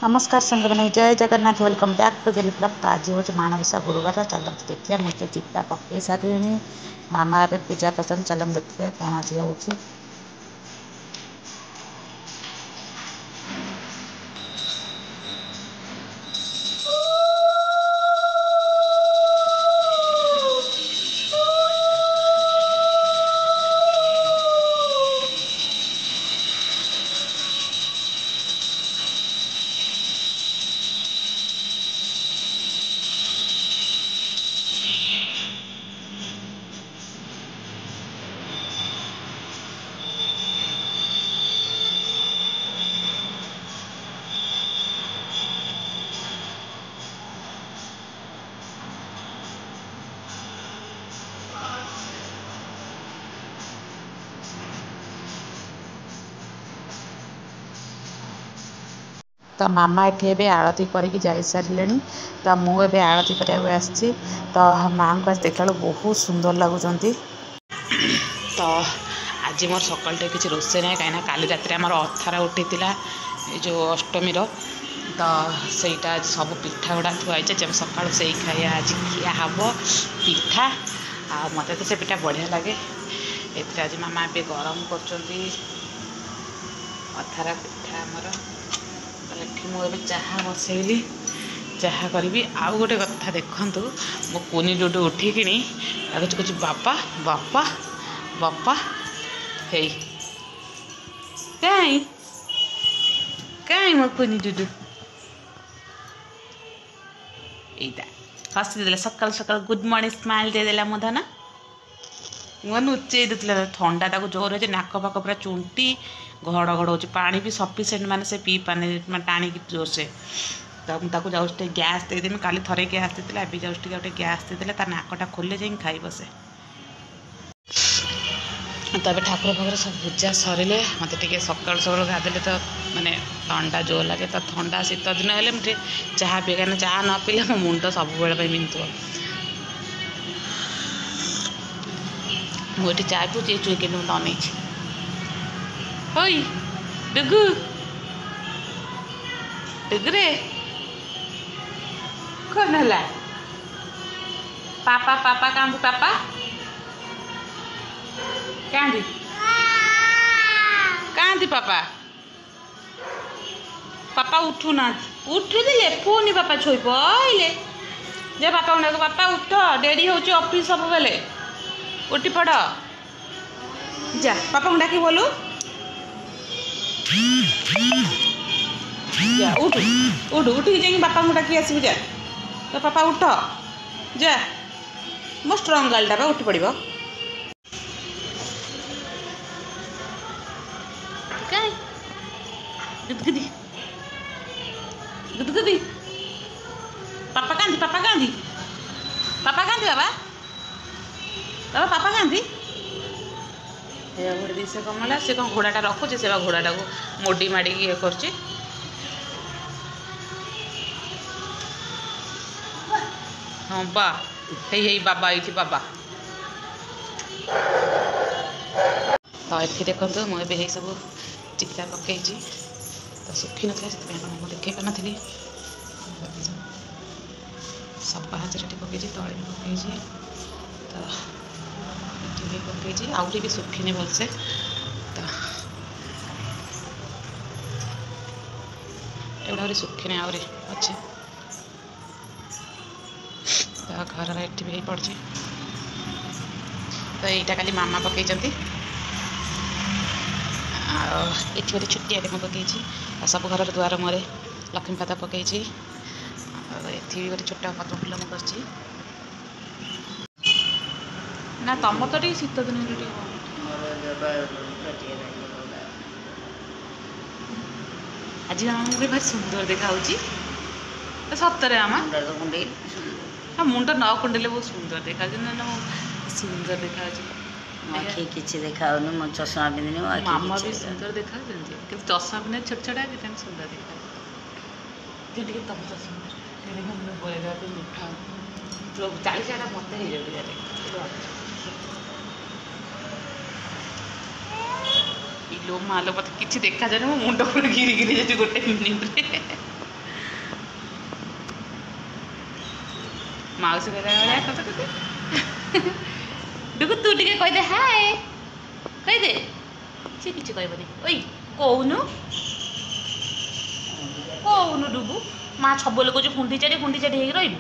नमस्कार संग मैंने जय Jagannath welcome back to daily blog. तो आज हूँ माणवसा गुरुवार चलते देखिए मुझे चिता पकई सारे मामा ए पूजा करते चलम देखिए कौन आज हो। तो मामा ये आरती करके जा सारे तो मुझे आरती करने आसी तो माँ को देखा बहुत सुंदर लगुच। तो आज मोर सकाल किसी रोसे ना कहीं काली रात आम अथार उठी जो अष्टमी तो सहीटा आज सब पिठा गुड़ा थुआई जब सका से खाई आज खिया हम पिठा आ मत तो से पिठा बढ़िया लगे। ये आज मामा ए गरम कर अथार पिठा आमर मुझे चाह बसैली चाह करी। आउ गोटे कथा देखु मो कुनी डुडू उठिकी कुछ बापा बापा बापा हे कहीं कहीं मो कुनी डुडू यहीटा हसी देला सकाल सकाल गुड मॉर्निंग स्माइल देदेला मो धन मुझे लुचे देते ठंडा ताको जोर हो नाक पाक पूरा चुंटी घड़ घड़ हो पानी भी सफिसीयंट माने से पी पाने टाणी जोर से तो जाऊँ गैस देदेमी काली थरे गैस देते अभी जाऊँ गोटे गैस देते तार नाकटा खोले जा खाई बसे। तब ठाकुर पाखर सब पूजा सरिले मत सकाल सकाल गाधेले तो माने ठंडा जोर लगे तो ठंडा शीत दिन हेल्ले मुझे चाह पी कहीं चाह न पीले मो मुंड सब बिंधु मुझे चाय पीछे चुईके मत अन हई डुगु डुगुरे कौन है पापा पापा कांदी पापा कांदी कांदी पापा पापा उठू ना उठू दे पुनी पापा छोई पइले जे पापा उठा पापा उठ डेरी हो ऑफिस सब बेले उठी पड़ जा पापा डाकी बोलू जा उठ उठ उठिक जा बापा डाकी आसबू जा तो पापा उठ जा मो स्ट्रंग गर्लटा बा उठी पड़ गुदगुदी गुदगुदी पापा कांदी पापा कांदी पापा कांदी बाबा बाबा पापा कांदी गोटे दिशा कमला से कौन घोड़ाटा रखुचे से घोड़ाटा को मोडी माड़ी ये कर हाँ बा हे बाबा ये बाबा तो ये देखो मुझे सब चिता पकई तो सुखी ना से देखे पार नी सब हाथ पकई तले भी पकई तो पकई आउरी भी सुखीनी भलसे तो एवढा सुखीनी आउरी अच्छे तो घर एटी भी पड़ी तो यहाँ खाली मामा पकई ये गोटे छुट्टिया मैं पकई सब घर द्वार मुहर लक्ष्मी पाता पकई ये गोटे छोट पद्म फूल मुझे ना तुम तो शीत दिन आज मुझे भारी सुंदर देखा सतरे आमा हाँ मुंड न कुंडेले बहुत सुंदर देखा सुंदर देखा किसी देखा मो चषमा पिंधि मामा भी सुंदर देखा चषमा पिंधे छोट छोटा के सुंदर देखा तुम चषमा मिठा 40 मत लो मालो मत कि देखा जाए मो मुंड पूरा गिरी गिरी जाए गोटे मिनिट्रे ମାଉସୀ କହିଲା ଭଳିଆ କଥା କହିଦେ। ଡୁଗୁ ତୁ ଟିକେ କହିଦେ ହାଏ, କହିଦେ। ସେ କିଛି କହିବନି। ଓଇ କହୁନୁ କହୁନୁ ଡୁଗୁ। ମା ସବୁବେଳେ କହୁଛୁ କୁଣ୍ଡି ଚାଟି ହେଇକି ରହିବୁ।